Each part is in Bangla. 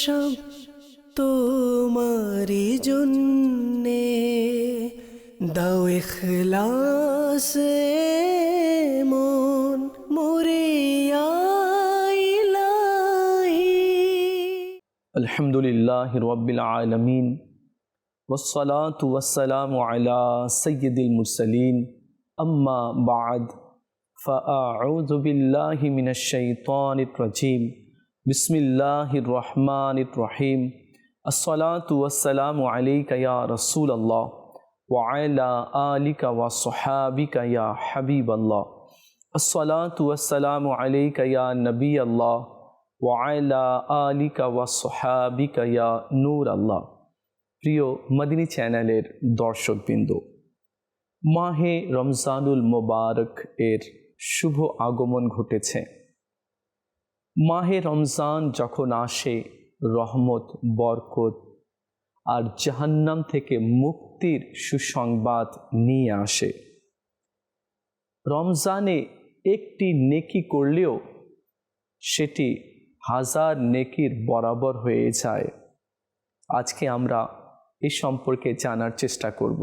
সব তোমারি জন্যে, দাও ইখলাসে মন মরিয়া ইলাহি। আলহামদুলিল্লাহি রাব্বিল আলামিন ওয়াসসালাতু ওয়াসসালামু আলা সাইয়্যিদিল মুরসালিন আম্মা বা'দ ফাআউযু বিল্লাহি মিনাশ শাইতানির রাজীম বিসমিল্লাহির রহমানির রহিম আসসালাতু ওয়াসসালামু আলাইকা ইয়া রাসূলাল্লাহ ওয়া আলা আলিকা ওয়া সাহাবিকা ইয়া হাবিবাল্লাহ আসসালাতু ওয়াসসালামু আলাইকা ইয়া নবিয়াল্লাহ ওয়া আলা আলিকা ওয়া সাহাবিকা ইয়া নূর আল্লাহ। প্রিয় মদিনী চ্যানেলের দর্শকবৃন্দ, মাহে রমজানুল মোবারক এর শুভ আগমন ঘটেছে। মাহে রমজান যখন আসে রহমত, বরকত আর জাহান্নাম থেকে মুক্তির সুসংবাদ নিয়ে আসে। রমজানে একটি নেকি করলেও সেটি হাজার নেকির বরাবর হয়ে যায়। আজকে আমরা এ সম্পর্কে জানার চেষ্টা করব।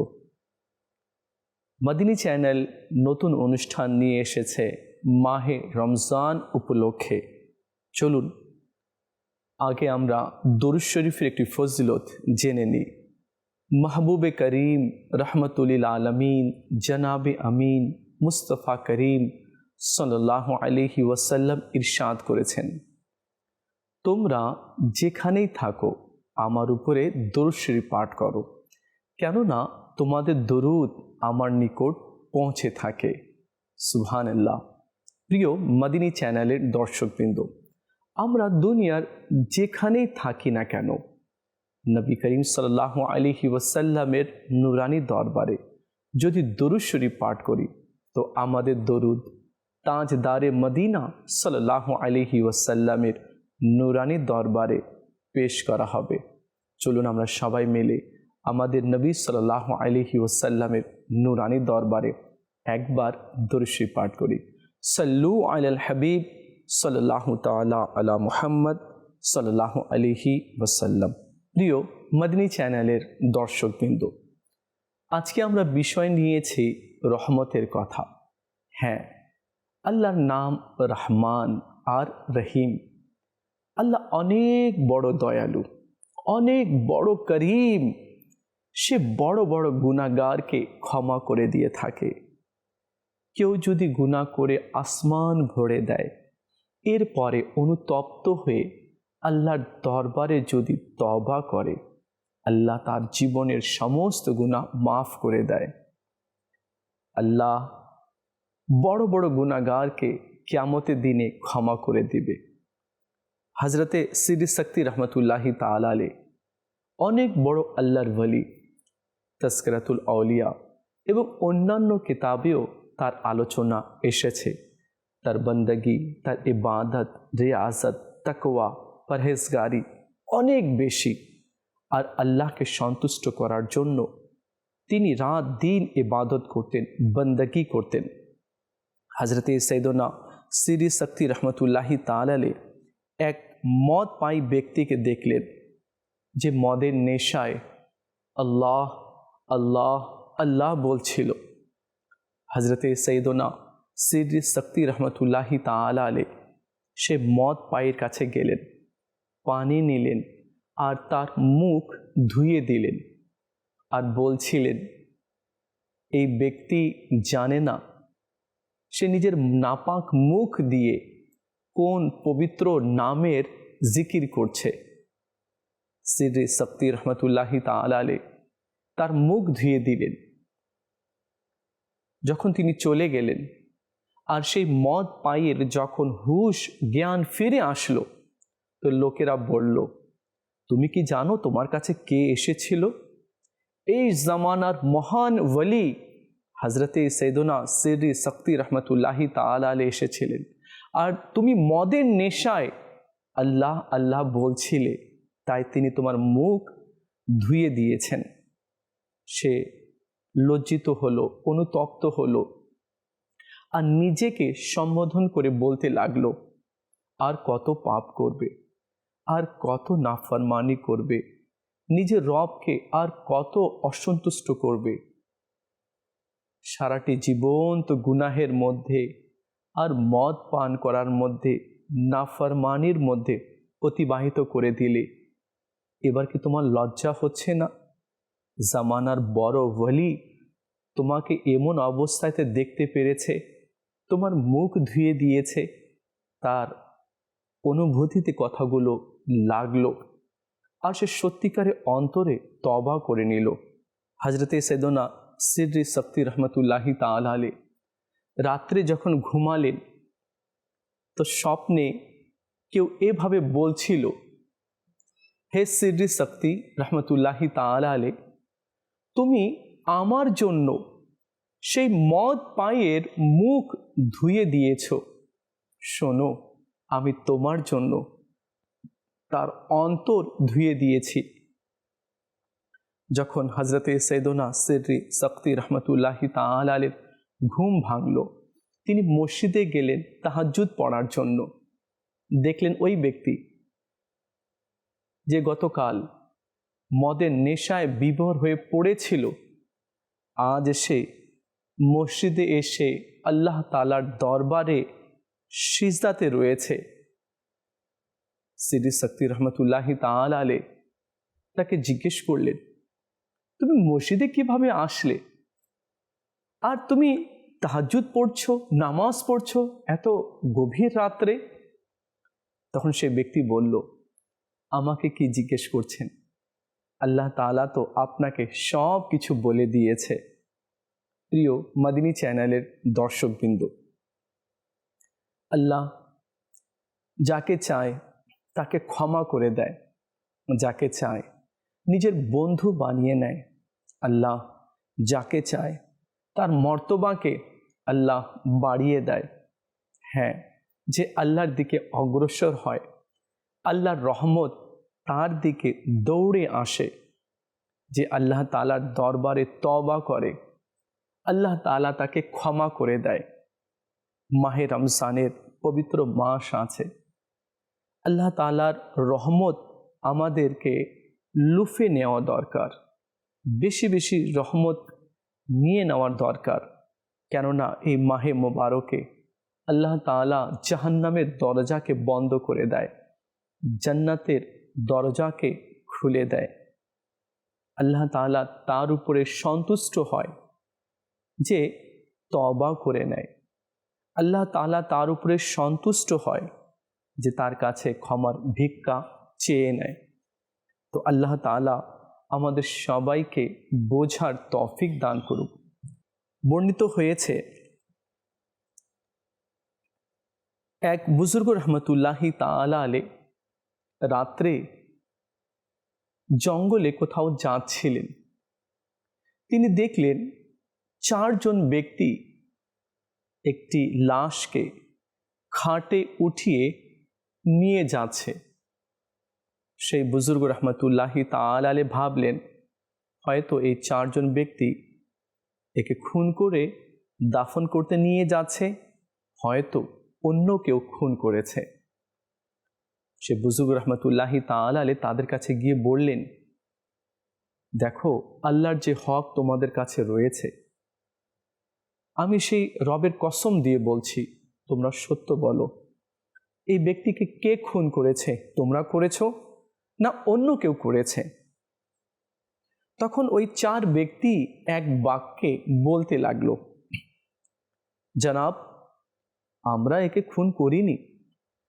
মদিনী চ্যানেল নতুন অনুষ্ঠান নিয়ে এসেছে মাহে রমজান উপলক্ষে। চলুন আগে আমরা দরুদ শরীফের একটি ফজিলত জেনে নিই। মাহবুবে করিম রহমতুল আলমিন জনাবে আমিন মুস্তফা করিম সাল্লাল্লাহু আলাইহি ওয়াসাল্লাম ইরশাদ করেছেন, তোমরা যেখানেই থাকো আমার উপরে দরুদ শরীফ পাঠ করো, কেননা তোমাদের দরুদ আমার নিকট পৌঁছে থাকে। সুবহানাল্লাহ। প্রিয় মদিনী চ্যানেলের দর্শকবৃন্দ, আমরা দুনিয়ার যেখানেই থাকি না কেন নবী করিম সাল্লাল্লাহু আলাইহি ওয়াসাল্লামের নুরানি দরবারে যদি দরুদ শরীফ পাঠ করি তো আমাদের দরুদ তাজদারে মদিনা সাল্লাল্লাহু আলাইহি ওয়াসাল্লামের নুরানি দরবারে পেশ করা হবে। চলুন আমরা সবাই মিলে আমাদের নবী সাল্লাল্লাহু আলাইহি ওয়াসাল্লামের নুরানি দরবারে একবার দরুদ শরীফ পাঠ করি। সাল্লু আলাল হাবিব সাল্লাল্লাহু তাআলা আলা মুহাম্মদ সাল্লাল্লাহু আলাইহি ওয়াসাল্লাম। প্রিয় মদিনী চ্যানেলের দর্শকবৃন্দ, আজকে আমরা বিষয় নিয়েছি রহমতের কথা। হ্যাঁ, আল্লাহর নাম রহমান আর রহিম। আল্লাহ অনেক বড় দয়ালু, অনেক বড় করিম। সে বড় বড় গুনাহগারকে ক্ষমা করে দিয়ে থাকে। কেউ যদি গুনাহ করে আসমান ভরে দেয়, এরপরে অনুতপ্ত হয়ে আল্লাহর দরবারে যদি তওবা করে, আল্লাহ তার জীবনের সমস্ত গুনাহ মাফ করে দেয়। আল্লাহ বড় বড় গুনাহগারকে কিয়ামতের দিনে ক্ষমা করে দিবে। হযরতে সিদ্দিক শক্তি রহমতুল্লাহি তাআলা আলাইহি অনেক বড় আল্লাহর ওয়ালি, তাজকিরাতুল আউলিয়া এবং অন্যান্য কিতাবেও তার আলোচনা এসেছে। তার বন্দগি, তার ইবাদত, রিয়াজত, তাকওয়া, পরহেজগারি অনেক বেশি। আর আল্লাহকে সন্তুষ্ট করার জন্য তিনি রাত দিন ইবাদত করতেন, বন্দগি করতেন। হযরতে সৈয়দনা সিদ্দিক শক্তি রহমতুল্লাহি তাআলা আলাইহি এক মদ পায়ী ব্যক্তিকে দেখলেন যে মদের নেশায় আল্লাহ আল্লাহ আল্লাহ বলছিল। হযরতে সৈয়দনা সিদ্দিক শক্তি রহমতুল্লাহি তাআলা আলাইহি সে মদ পায়ীর কাছে গেলেন, পানি নিলেন আর তার মুখ ধুয়ে দিলেন আর বলছিলেন, এই ব্যক্তি জানে না সে নিজের নাপাক মুখ দিয়ে কোন পবিত্র নামের জিকির করছে। সিদ্দিক শক্তি রহমতুল্লাহি তাআলা আলাইহি তার মুখ ধুয়ে দিলেন। যখন তিনি চলে গেলেন আর সেই মদ পায়ের যখন হুশ জ্ঞান ফিরে আসলো, তো লোকেরা বলল, তুমি কি জানো তোমার কাছে কে এসেছিল? এই জামানার মহান ওয়ালি হযরতে সৈয়দনা সিদ্দিক শক্তি রহমতুল্লাহি তাআলা আলাইহি এসেছিলেন, আর তুমি মদের নেশায় আল্লাহ আল্লাহ বলছিলে, তাই তিনি তোমার মুখ ধুয়ে দিয়েছেন। সে লজ্জিত হলো, অনুতপ্ত হলো আর নিজেকে সম্বোধন করে বলতে লাগলো, আর কত পাপ করবে, আর কত নাফরমানি করবে, নিজের রবকে আর কত অসন্তুষ্ট করবে। সারাটি জীবন তো গুনাহের মধ্যে আর মদ পান করার মধ্যে, নাফরমানির মধ্যে অতিবাহিত করে দিলে, এবার কি তোমার লজ্জা হচ্ছে না? জামানার বড় ওয়ালি তোমাকে এমন অবস্থাতে দেখতে পেরেছে, তোমার মুখ ধুয়ে দিয়েছে, তার অনুভূতিতে কথাগুলো লাগলো, আর সে সত্যিকারে অন্তরে তওবা করে নিল। হজরতে সৈয়দনা সিররি সক্তি রহমতুল্লাহি তাআলা আলাইহি রাত্রে যখন ঘুমালেন, তো স্বপ্নে কেউ এভাবে বলছিল, হে সিররি সক্তি রহমতুল্লাহি তাআলা আলাইহি, তুমি আমার জন্য সেই মদ পায়ের মুখ ধুয়ে দিয়েছ, শোনো আমি তোমার জন্য তার অন্তর ধুয়ে দিয়েছি। যখন হজরতে সৈয়দনা সিররি সক্তি রহমতুল্লাহি তাআলা আলাইহির ঘুম ভাঙল, তিনি মসজিদে গেলেন তাহাজ্জুদ পড়ার জন্য। দেখলেন ওই ব্যক্তি যে গতকাল মদের নেশায় বিভোর হয়ে পড়েছিল, আজ সে মসজিদে এসে আল্লাহ তাআলার দরবারে সিজদাতে রয়েছে। সিররি সক্তি রহমতুল্লাহি তাআলা আলাইহি তাকে জিজ্ঞেস করলেন, তুমি মসজিদে কিভাবে আসলে, আর তুমি তাহাজ্জুদ পড়ছো, নামাজ পড়ছো এত গভীর রাত্রে? তখন সে ব্যক্তি বলল, আমাকে কি জিজ্ঞেস করছেন? আল্লাহ তাআলা তো আপনাকে সব কিছু বলে দিয়েছে। প্রিয় মাদিনী চ্যানেলের দর্শকবৃন্দ, আল্লাহ যাকে চায় তাকে ক্ষমা করে দেয়, যাকে চায় নিজের বন্ধু বানিয়ে নেয়। আল্লাহ যাকে চায় তার মর্তবাকে আল্লাহ বাড়িয়ে দেয়। হ্যাঁ, যে আল্লাহর দিকে অগ্রসর হয়, আল্লাহর রহমত তার দিকে দৌড়ে আসে। যে আল্লাহ তাআলার দরবারে তওবা করে, আল্লাহ তাআলা তাকে ক্ষমা করে দেয়। মাহে রমজানের পবিত্র মাস আছে, আল্লাহ তাআলার রহমত আমাদেরকে লুফে নেওয়া দরকার, বেশি বেশি রহমত নিয়ে নেওয়ার দরকার। কেননা এই মাহে মোবারকে আল্লাহ তাআলা জাহান্নামের দরজাকে বন্ধ করে দেয়, জান্নাতের দরজাকে খুলে দেয়। আল্লাহ তাআলা তার উপরে সন্তুষ্ট হয় যে তওবা করে নেয়। আল্লাহ তাআলা তার উপরে সন্তুষ্ট হয় যে তার কাছে ক্ষমার ভিক্ষা চেয়ে নেয়। তো আল্লাহ তাআলা আমাদের সবাইকে বোঝার তৌফিক দান করুক। বর্ণিত হয়েছে, এক বুজুর্গ রহমতুল্লাহি তাআলা আলাইহি রাত্রে জঙ্গলে কোথাও যাচ্ছিলেন। তিনি দেখলেন 4 জন ব্যক্তি একটি লাশকে খাটে উঠিয়ে নিয়ে যাচ্ছে। সেই বুজুর্গ রহমতুল্লাহি তাআলা আলাইহি ভাবলেন, হয়তো এই 4 জন ব্যক্তি একে খুন করে দাফন করতে নিয়ে যাচ্ছে, হয়তো অন্য কেউ খুন করেছে। সে বুজুর্গ রহমতুল্লাহি তাআলা আলাইহি তাদের কাছে গিয়ে বললেন, দেখো আল্লাহর যে হক তোমাদের কাছে রয়েছে, আমি সেই রবের কসম দিয়ে বলছি, তোমরা সত্য বলো, এই ব্যক্তিকে কে খুন করেছে? তোমরা করেছো না অন্য কেউ করেছে? তখন ওই 4 ব্যক্তি এক বাক্যে বলতে লাগলো, জনাব, আমরা একে খুন করিনি,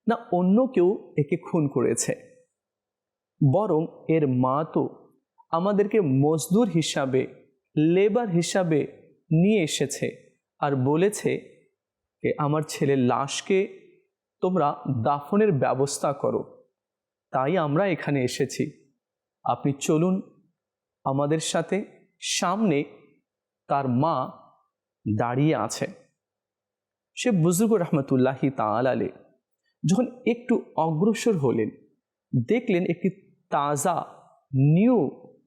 না অন্য কেউ একে খুন করেছে, বরং এর মা তো আমাদেরকে মজদুর হিসাবে, লেবার হিসাবে নিয়ে এসেছে আর বলেছে যে আমার ছেলের লাশকে তোমরা দাফনের ব্যবস্থা করো, তাই আমরা এখানে এসেছি। আপনি চলুন আমাদের সাথে। সামনে তার মা দাঁড়িয়ে আছে। সে বুজুর্গ রহমতুল্লাহি তাআলা আলাইহি যখন একটু অগ্রসর হলেন, দেখলেন একটি তাজা নিউ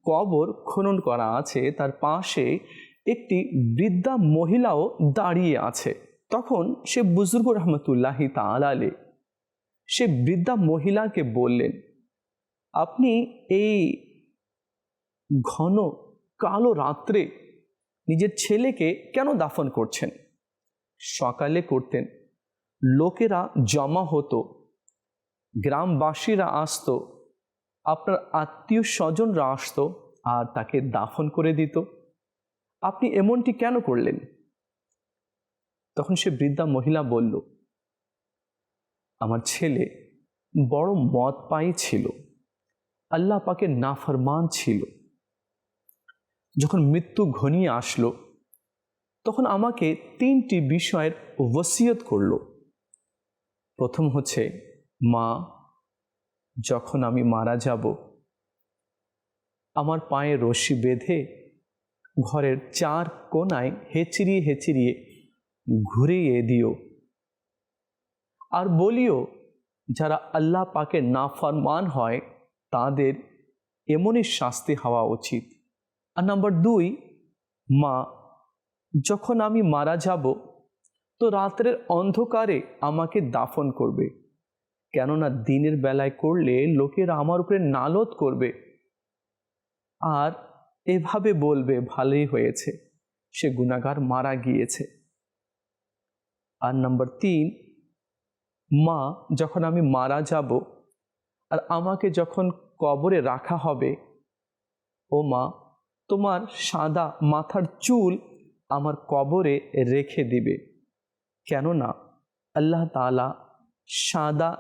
কবর খনন করা আছে, তার পাশে একটি বৃদ্ধা মহিলাও দাঁড়িয়ে আছে। তখন সে বুজুর্গ রহমতুল্লাহি তাআলা আলাইহি সে বৃদ্ধা মহিলাকে বললেন, আপনি এই ঘন কালো রাত্রে নিজের ছেলেকে কেন দাফন করছেন? সকালে করতেন, লোকেরা জমা হতো, গ্রামবাসীরা আসতো, আপনার আত্মীয় স্বজনরা আসতো আর তাকে দাফন করে দিত। আপনি এমনটি কেন করলেন? তখন সে বৃদ্ধা মহিলা বলল, আমার ছেলে বড় মদ পায়ী ছিল, আল্লাহ পাকের নাফরমান ছিল। যখন মৃত্যু ঘনিয়ে আসলো তখন আমাকে 3টি বিষয়ের ওসিয়ত করল। প্রথম হচ্ছে, মা, যখন আমি মারা যাব আমার পায়ে রশি বেঁধে ঘরের 4 কোণায় হেঁচড়িয়ে হেঁচড়িয়ে ঘুরিয়ে দিও, আর বলিও যারা আল্লাহ পাকের নাফরমান হয় তাদের এমনই শাস্তি হওয়া উচিত। আর নাম্বার 2, মা, যখন আমি মারা যাব তো রাত্রের অন্ধকারে আমাকে দাফন করবে, কেননা দিনের বেলায় করলে লোকেরা আমার উপরে নালত করবে আর এভাবে বলবে ভালোই হয়েছে, সে গুনাহগার মারা গিয়েছে। আর নাম্বার 3, মা, যখন আমি মারা যাব আর আমাকে যখন কবরে রাখা হবে, ও মা, তোমার সাদা মাথার চুল আমার কবরে রেখে দিবে, কেননা আল্লাহ তাআলা সাদা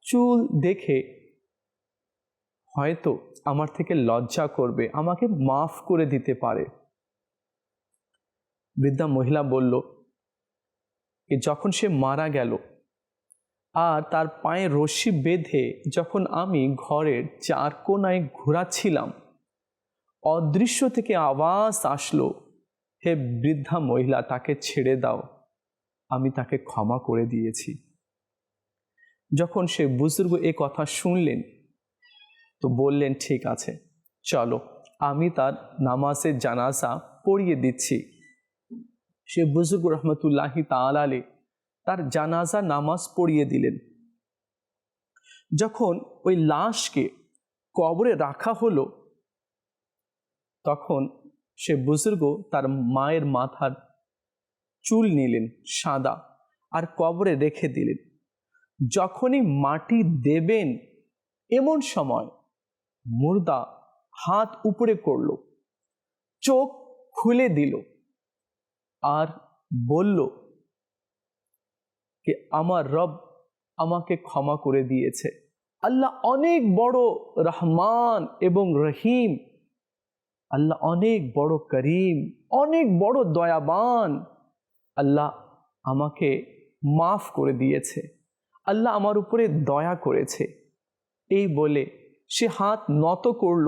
চুল দেখে হয়তো আমার থেকে লজ্জা করবে, আমাকে মাফ করে দিতে পারে। বৃদ্ধা মহিলা বলল যে যখন সে মারা গেল আর তার পায়ে রশি বেঁধে যখন আমি ঘরের 4 কোণায় ঘোরাচ্ছিলাম, অদৃশ্য থেকে আওয়াজ আসলো, হে বৃদ্ধা মহিলা, তাকে ছেড়ে দাও, আমি তাকে ক্ষমা করে দিয়েছি। যখন সে বুজুর্গ এ কথা শুনলেন তো বললেন, ঠিক আছে, চলো আমি তার নামাজের জানাজা পড়িয়ে দিচ্ছি। সে বুজুর্গ রহমতুল্লাহি তাআলা আলাইহি তার জানাজা নামাজ পড়িয়ে দিলেন। যখন ওই লাশকে কবরে রাখা হলো তখন সে বুজুর্গ তার মায়ের মাথার চুল নিলেন সাদা আর কবরে রেখে দিলেন। যখনই মাটি দেবেন এমন সময় মুর্দা হাত উপরে করল, চোখ খুলে দিল আর বলল যে আমার রব আমাকে ক্ষমা করে দিয়েছে। আল্লাহ অনেক বড় রহমান এবং রহিম, আল্লাহ অনেক বড় করিম, অনেক বড় দয়াবান, আল্লাহ আমাকে মাফ করে দিয়েছে, আল্লাহ আমার উপরে দয়া করেছে। এই বলে সে হাত নত করল,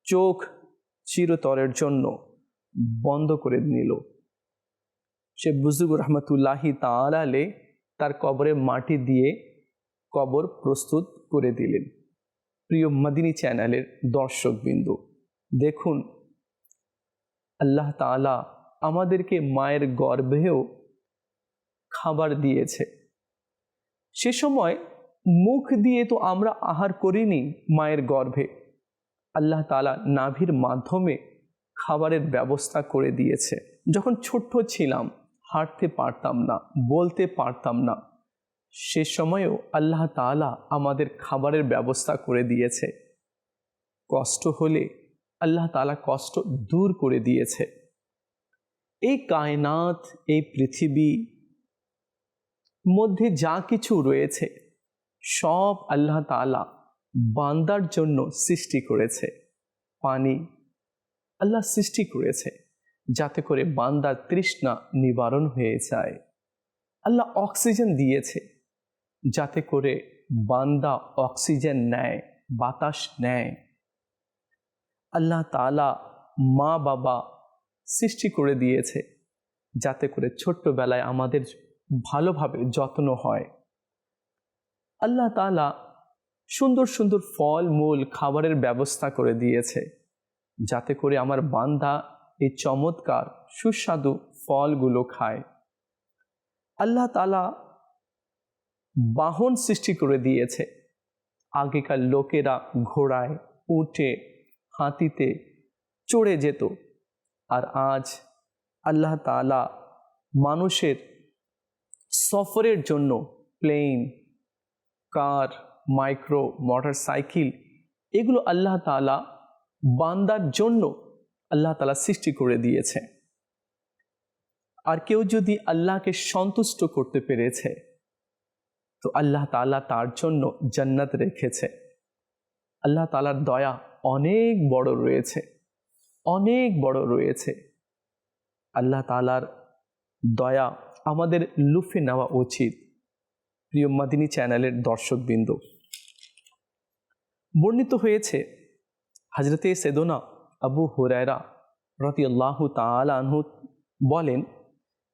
চোখ চিরতরের জন্য বন্ধ করে নিল। সে বুজুর্গ রহমতুল্লাহি তাআলা আলাইহি তার কবরে মাটি দিয়ে কবর প্রস্তুত করে দিলেন। প্রিয় মদিনী চ্যানেলের দর্শকবৃন্দ, দেখুন আল্লাহ তাআলা আমাদেরকে মায়ের গর্ভেও খাবার দিয়েছে। সে সময় মুখ দিয়ে তো আমরা আহার করিনি, মায়ের গর্ভে আল্লাহ তাআলা নাভির মাধ্যমে খাবারের ব্যবস্থা করে দিয়েছে। যখন ছোট্ট ছিলাম, হাঁটতে পারতাম না, বলতে পারতাম না, সে সময়েও আল্লাহ তাআলা আমাদের খাবারের ব্যবস্থা করে দিয়েছে। কষ্ট হলে আল্লাহ তাআলা কষ্ট দূর করে দিয়েছে। এই কায়নাত, এই পৃথিবী মধ্যে যা কিছু রয়েছে সব আল্লাহ তাআলা বান্দার জন্য সৃষ্টি করেছে। পানি আল্লাহ সৃষ্টি করেছে যাতে করে বান্দার তৃষ্ণা নিবারণ হয়ে যায়। আল্লাহ অক্সিজেন দিয়েছে যাতে করে বান্দা অক্সিজেন নেয়, বাতাস নেয়। আল্লাহ তাআলা মা বাবা সৃষ্টি করে দিয়েছে যাতে করে ছোট্টবেলায় আমাদের ভালোভাবে যত্ন হয়। আল্লাহ তাআলা সুন্দর সুন্দর ফল মূল খাবারের ব্যবস্থা করে দিয়েছে যাতে করে আমার বান্দা এই চমৎকার সুস্বাদু ফলগুলো খায়। আল্লাহ তাআলা বাহন সৃষ্টি করে দিয়েছে আগেকার লোকেরা ঘোড়ায়, উটে, হাতিতে চড়ে যেত, আর আজ আল্লাহ তাআলা মানুষের সফরের জন্য প্লেন, কার, মাইক্রো, মোটরসাইকেল এগুলো আল্লাহ তাআলা বান্দার জন্য আল্লাহ তাআলা সৃষ্টি করে দিয়েছে। আর কেউ যদি আল্লাহকে সন্তুষ্ট করতে পেরেছে তো আল্লাহ তাআলা তার জন্য জান্নাত রেখেছে। আল্লাহ তাআলার দয়া অনেক বড় রয়েছে, অনেক বড় রয়েছে। আল্লাহ তাআলার দয়া আমাদের লুফে নেওয়া উচিত। প্রিয় মাদিনী চ্যানেলের দর্শকবৃন্দ, বর্ণিত হয়েছে হযরতে সাইয়েদনা আবু হুরায়রা রাদিয়াল্লাহু তাআলা আনহু বলেন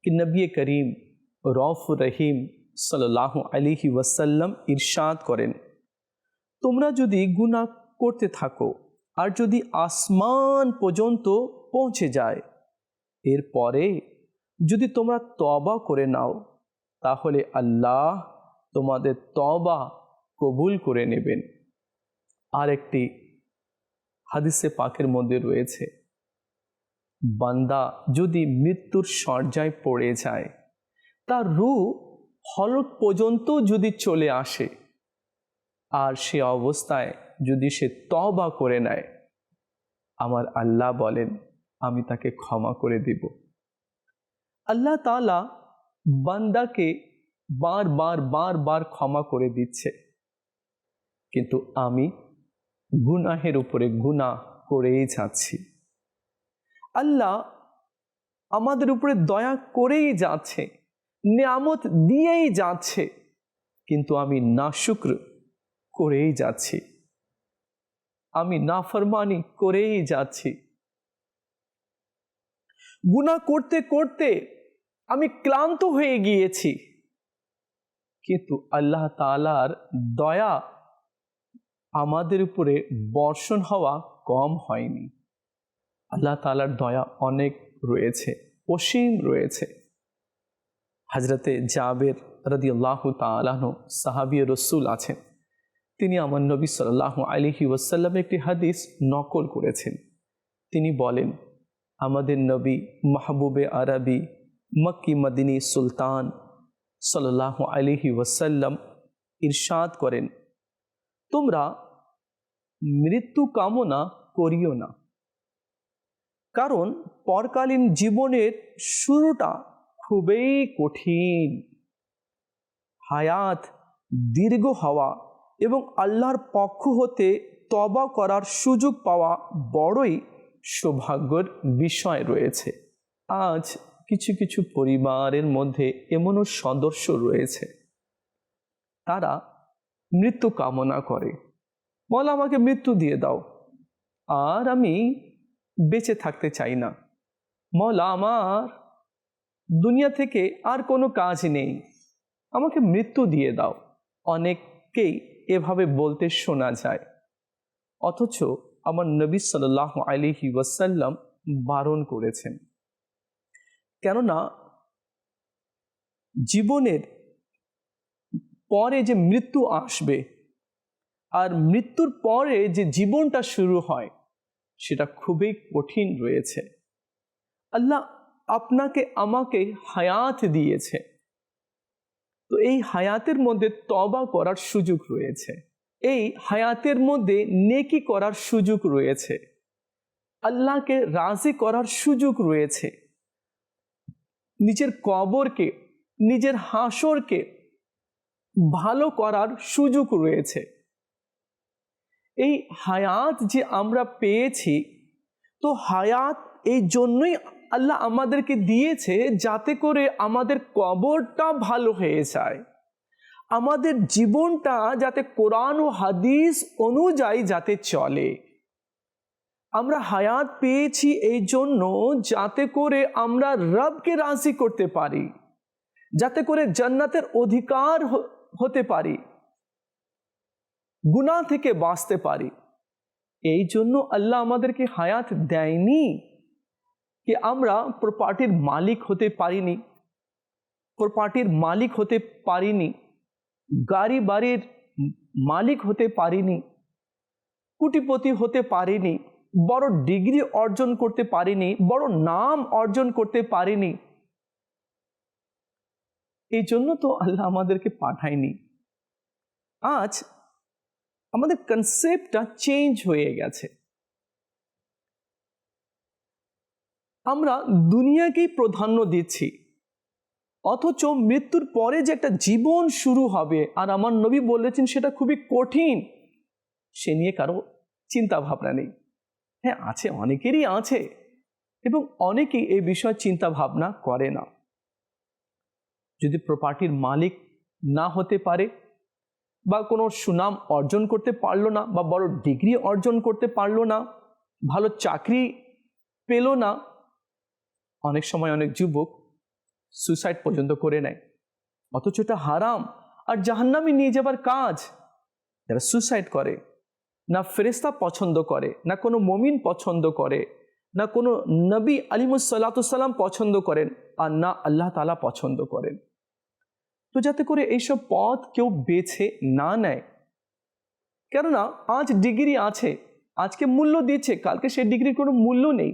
कि नबी करीम रऊफ रहीम সাল্লাল্লাহু আলাইহি ওয়াসাল্লাম ইরশাদ করেন, তোমরা যদি গুনাহ করতে থাকো আর যদি আসমান পর্যন্ত পৌঁছে যায়, এরপরে যদি তোমরা তওবা করে নাও তাহলে আল্লাহ তোমাদের তওবা কবুল করে নেবেন। আর একটি হাদিসে পাকের মধ্যে রয়েছে, বান্দা যদি মৃত্যুর শয্যায় পড়ে যায়, তার রূহ হলক পর্যন্ত যদি চলে আসে আর সে অবস্থায় যদি সে তওবা করে নেয়, আমার আল্লাহ বলেন আমি তাকে ক্ষমা করে দেব। আল্লাহ তাআলা বান্দাকে বার ক্ষমা করে দিচ্ছে, কিন্তু আমি গুনাহের উপরে গুনাহ করেই যাচ্ছি। আল্লাহ আমাদের উপরে দয়া করেই যাচ্ছে, নিয়ামত দিয়েই যাচ্ছে, কিন্তু আমি নাশুকর করেই যাচ্ছি, আমি নাফরমানি করেই যাচ্ছি। গুনাহ করতে করতে আমি ক্লান্ত হয়ে গিয়েছি, কিন্তু আল্লাহ তাআলার দয়া আমাদের উপরে বর্ষণ হওয়া কম হয়নি। আল্লাহ তাআলার দয়া অনেক রয়েছে, অসীম রয়েছে। হযরতে জাবের রাদিয়াল্লাহু তাআলা আনহু সাহাবী রাসূল আছেন, তিনি আমার নবী সাল্লাল্লাহু আলাইহি ওয়াসাল্লামের একটি হাদিস নকল করেছেন। তিনি বলেন, আমাদের নবী মাহবুবে আরবি মক্কি মদিনী সুলতান সাল্লাল্লাহু আলাইহি ওয়াসাল্লাম ইরশাদ করেন, তোমরা মৃত্যু কামনা করিও না, কারণ পরকালীন জীবনের শুরুটা খুবই কঠিন। হায়াত দীর্ঘ হওয়া এবং আল্লাহর পক্ষ হতে তওবা করার সুযোগ পাওয়া বড়ই সৌভাগ্যের বিষয় রয়েছে। আজ কিছু কিছু পরিবারের মধ্যে এমনও সদস্য রয়েছে, তারা মৃত্যু কামনা করে, বলে আমাকে মৃত্যু দিয়ে দাও, আর আমি বেঁচে থাকতে চাই না, মওলা আমার দুনিয়া থেকে আর কোনো কাজ নেই, আমাকে মৃত্যু দিয়ে দাও। অনেককেই এভাবে বলতে শোনা যায়, অথচ আমার নবী সাল্লাল্লাহু আলাইহি ওয়াসাল্লাম বারণ করেছেন। কেননা জীবনের পরে যে মৃত্যু আসবে আর মৃত্যুর পরে যে জীবনটা শুরু হয় সেটা খুবই কঠিন রয়েছে। আল্লাহ আপনাকে আমাকে হায়াত দিয়েছে, তো এই হায়াতের মধ্যে তওবা করার সুযোগ রয়েছে, এই হায়াতের মধ্যে নেকি করার সুযোগ রয়েছে, আল্লাহকে রাজি করার সুযোগ রয়েছে, নিজের কবরকে, নিজের হাসরকে ভালো করার সুযোগ রয়েছে। এই হায়াত যে আমরা পেয়েছি, তো হায়াত এই জন্যই আল্লাহ আমাদেরকে দিয়েছে যাতে করে আমাদের কবরটা ভালো হয়ে যায়, আমাদের জীবনটা যাতে কোরআন ও হাদিস অনুযায়ী যাতে চলে। আমরা হায়াত পেয়েছি এই জন্য যাতে করে আমরা রবকে রাজি করতে পারি, যাতে করে জান্নাতের অধিকার হতে পারি, গুনাহ থেকে বাঁচতে পারি। এই জন্য আল্লাহ আমাদেরকে হায়াত দেয়নি कि আমরা প্রপার্টির মালিক হতে পারিনি, প্রপার্টির মালিক হতে পারিনি, গাড়ি বাড়ির মালিক হতে পারিনি, কোটিপতি হতে পারিনি, বড় ডিগ্রি অর্জন করতে পারিনি, বড় নাম অর্জন করতে পারিনি, এই জন্য তো আল্লাহ আমাদেরকে পাঠায়নি। আজ আমাদের কনসেপ্টটা চেঞ্জ হয়ে গেছে। আমরা দুনিয়াকেই প্রাধান্য দিচ্ছি, অথচ মৃত্যুর পরে যে একটা জীবন শুরু হবে, আর আমার নবী বলেছেন সেটা খুবই কঠিন, সে নিয়ে কারো চিন্তা ভাবনা নেই। হ্যাঁ, আছে, অনেকেরই আছে, এবং অনেকেই এই বিষয়ে চিন্তা ভাবনা করে না। যদি প্রপার্টির মালিক না হতে পারে, বা কোনো সুনাম অর্জন করতে পারলো না, বা বড় ডিগ্রি অর্জন করতে পারলো না, ভালো চাকরি পেল না, অনেক সময় অনেক যুবক সুইসাইড পর্যন্ত করে নেয়, অথচ এটা হারাম আর জাহান্নামে নিয়ে যাবার কাজ। যারা সুইসাইড করে, না ফেরেশতা পছন্দ করে, না কোনো মুমিন পছন্দ করে, না কোনো নবী আলাইহিসসালাম পছন্দ করেন, আর না আল্লাহ তাআলা পছন্দ করেন। তো যাতে করে এইসব পথ কেউ বেছে না নেয়, কেননা আজ ডিগ্রি আছে, আজকে মূল্য দিচ্ছে, কালকে সেই ডিগ্রির কোনো মূল্য নেই।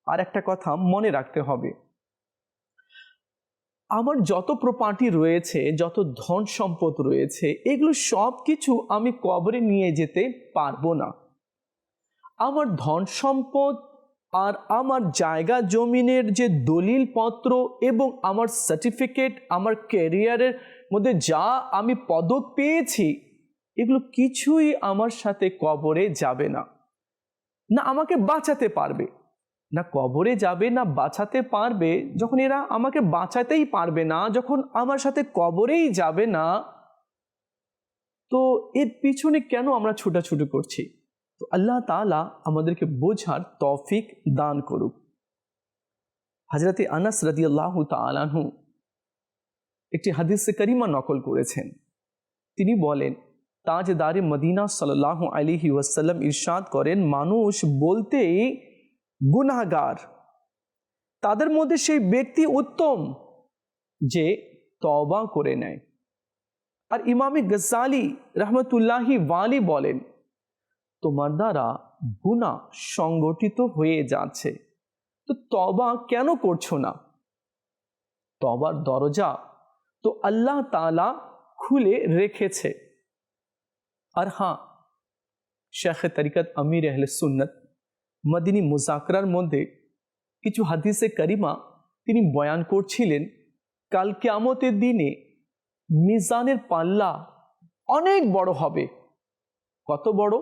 আর একটা কথা মনে রাখতে হবে, আমার যত প্রপার্টি রয়েছে, যত ধন সম্পদ রয়েছে, এগুলো সব কিছু আমি কবরে নিয়ে যেতে পারবো না। আমার ধন সম্পদ আর আমার জায়গা জমিনের যে দলিল পত্র এবং আমার সার্টিফিকেট, আমার ক্যারিয়ারের মধ্যে যা আমি পদক পেয়েছি, এগুলো কিছুই আমার সাথে কবরে যাবে না, না আমাকে বাঁচাতে পারবে, না কবরে যাবে, না বাঁচাতে পারবে। যখন এরা আমাকে বাঁচাতেই পারবে না, যখন আমার সাথে কবরেই যাবে না, তো এর পিছনে কেন আমরা ছুটাছুটি করছি? তো আল্লাহ তাআলা আমাদেরকে বোঝার তৌফিক দান করুক। হযরতে আনাস রাদিয়াল্লাহু তাআলা আনহু একটি হাদিসে কারিমা নকল করেছেন। তিনি বলেন, তাজদারে মদিনা সাল্লাল্লাহু আলাইহি ওয়াসাল্লাম ইরশাদ করেন, মানুষ বলতেই গুনাহগার, তাদের মধ্যে সেই ব্যক্তি উত্তম যে তওবা করে নেয়। আর ইমামে গজ্জালি রহমতুল্লাহি ওয়ালি বলেন, তোমার দ্বারা গুনাহ সংগঠিত হয়ে যাচ্ছে, তো তওবা কেন করছো না? তওবার দরজা তো আল্লাহ তাআলা খুলে রেখেছে। আর হ্যাঁ, শেখ তরিকত আমির আহলে সুন্নাত মদিনী মুজাকরার মধ্যে কিছু হাদিসে কারিমা তিনি বয়ান করছিলেন, কাল কিয়ামতের দিনে মিজানের পাল্লা অনেক বড় হবে। কত বড়?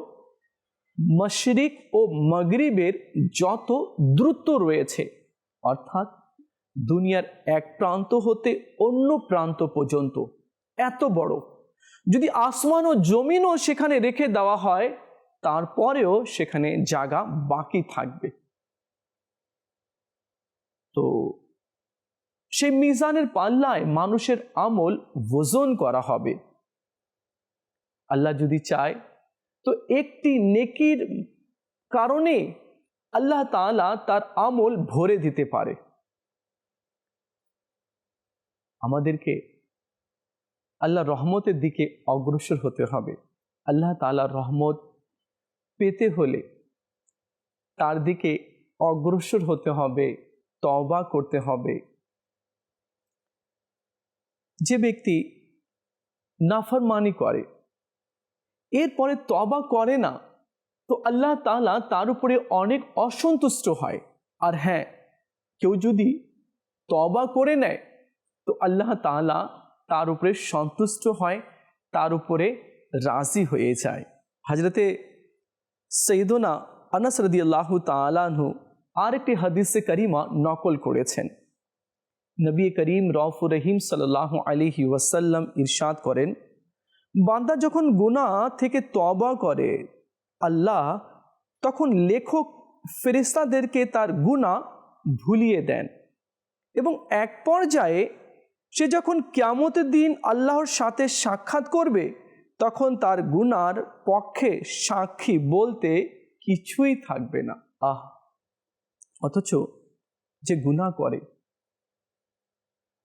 মশরিক ও মাগরিবের যত দূরত্ব রয়েছে, অর্থাৎ দুনিয়ার এক প্রান্ত হতে অন্য প্রান্ত পর্যন্ত এত বড়। যদি আসমান ও জমিনও সেখানে রেখে দেওয়া হয়, তারপরেও সেখানে জায়গা বাকি থাকবে। তো সেই মিজানের পাল্লায় মানুষের আমল ওজন করা হবে। আল্লাহ যদি চায় তো একটি নেকির কারণে আল্লাহ তাআলা তার আমল ভরে দিতে পারে। আমাদেরকে আল্লাহ রহমতের দিকে অগ্রসর হতে হবে। আল্লাহ তাআলার রহমত পেতে হলে তার দিকে অগ্রসর হতে হবে, তওবা করতে হবে। যে ব্যক্তি নাফরমানি করে, এরপরে তওবা করে না, তো আল্লাহ তাআলা তার উপরে অনেক অসন্তুষ্ট হয়। আর হ্যাঁ, কেউ যদি তওবা করে নেয়, তো আল্লাহ তাআলা তার উপরে সন্তুষ্ট হয়, তার উপরে রাজি হয়ে যায়। হযরতে সৈয়দনা আনাস রাদিয়াল্লাহু তাআলা আনহু আরেকটি হাদিসে কারিমা নকল করেছেন। নবী করিম রউফুর রহিম সাল্লাল্লাহু আলাইহি ওয়াসাল্লাম ইরশাদ করেন, বান্দা যখন গুনাহ থেকে তওবা করে, আল্লাহ তখন লেখক ফেরেশতাদেরকে তার গুনাহ ভুলিয়ে দেন, এবং এক পর্যায়ে সে যখন কিয়ামতের দিন আল্লাহর সাথে সাক্ষাৎ করবে, তখন তার গুনার পক্ষে সাক্ষী বলতে কিছুই থাকবে না। অথচ যে গুনাহ করে,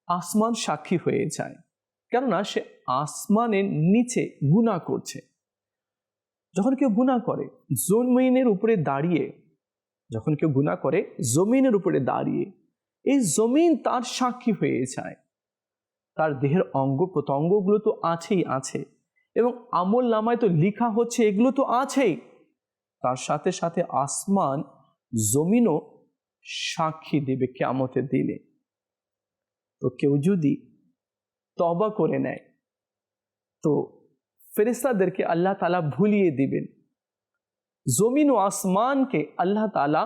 আসমান সাক্ষী হয়ে যায়। কেননা সে আসমানের নিচে গুনাহ করছে। যখন কেউ গুনাহ করে জমিনের উপরে দাঁড়িয়ে, যখন কেউ গুনাহ করে জমিনের উপরে দাঁড়িয়ে, এই জমিন তার সাক্ষী হয়ে যায়। তার দেহের অঙ্গ প্রত্যঙ্গগুলো তো আছেই আছে, এবং আমল নামায় তো লেখা হচ্ছে, এগুলো তো আছেই। তার সাথে সাথে আসমান জমিনও সাক্ষী দেবে কিয়ামতের দিনে। তো কেউ যদি তওবা করে নেয় তো ফেরেশতাদেরকে আল্লাহ তাআলা ভুলিয়ে দিবেন, জমিন ও আসমানকে আল্লাহ তাআলা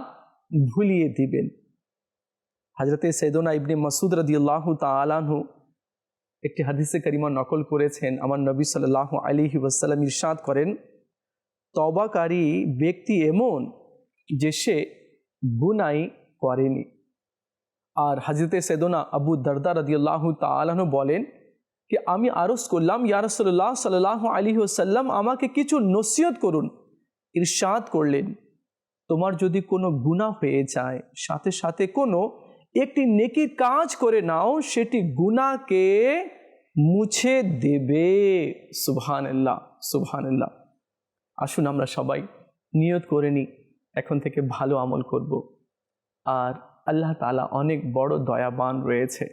ভুলিয়ে দিবেন। হযরতে সাইয়েদনা ইবনে মাসউদ রাদিয়াল্লাহু তাআলা আনহু একটি হাদিসে কারিমা নকল করেছেন। আমার নবী সাল্লাল্লাহু আলাইহি ওয়াসাল্লাম ইরশাদ করেন, তওবাকারী ব্যক্তি এমন যে সে গুনাহ করেনি। আর হযরতে সাইয়েদনা আবু দারদা রাদিয়াল্লাহু তাআলা আনহু বলেন कि আমি আরজ করলাম, ইয়া রাসূলুল্লাহ সাল্লাল্লাহু আলাইহি ওয়াসাল্লাম, আমাকে কিছু নসিহত করুন। ইরশাদ করলেন, তোমার যদি কোনো গুনাহ হয়ে যায়, সাথে সাথে কোনো একটি নেকি কাজ করে নাও, সেটি গুনাহকে মুছে দেবে। সুবহানাল্লাহ, সুবহানাল্লাহ। আসুন আমরা সবাই নিয়ত করে নিই, এখন থেকে ভালো আমল করব। আর আল্লাহ তাআলা অনেক বড় দয়াবান রয়েছে,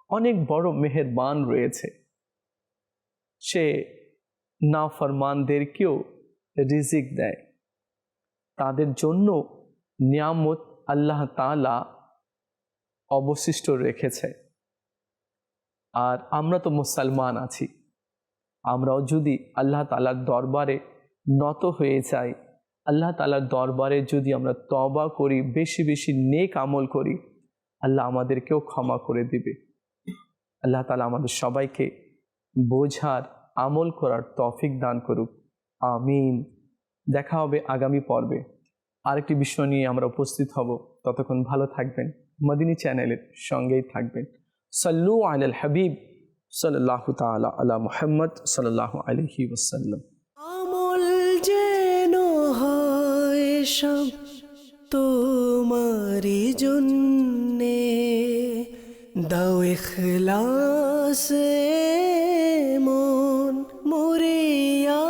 অনেক বড় মেহেরবান রয়েছে। সে নাফরমানদেরকেও রিজিক দেয়, তাদের জন্য নিয়ামত আল্লাহ তাআলা অবশিষ্ট রেখেছে। আর আমরা তো মুসলমান আছি, আমরাও যদি আল্লাহ তাআলার দরবারে নত হয়ে যাই, আল্লাহ তাআলার দরবারে যদি আমরা তওবা করি, বেশি বেশি নেক আমল করি, আল্লাহ আমাদেরকেও ক্ষমা করে দিবে। আল্লাহ তাআলা আমাদের সবাইকে বোঝার, আমল করার তৌফিক দান করুক। আমিন। দেখা হবে আগামী পর্বে, আরেকটি বিষয় নিয়ে আমরা উপস্থিত হব। ততক্ষণ ভালো থাকবেন, মদিনী চ্যানেলের সঙ্গেই থাকবেন। সাল্লু আলাল হাবিব সাল্লাল্লাহু তাআলা আলা মুহাম্মদ সাল্লাল্লাহু আলাইহি ওয়াসাল্লাম। আমল যেন হয় সব তোমারি জন্যে, দাও ইখলাসে মন মরিয়া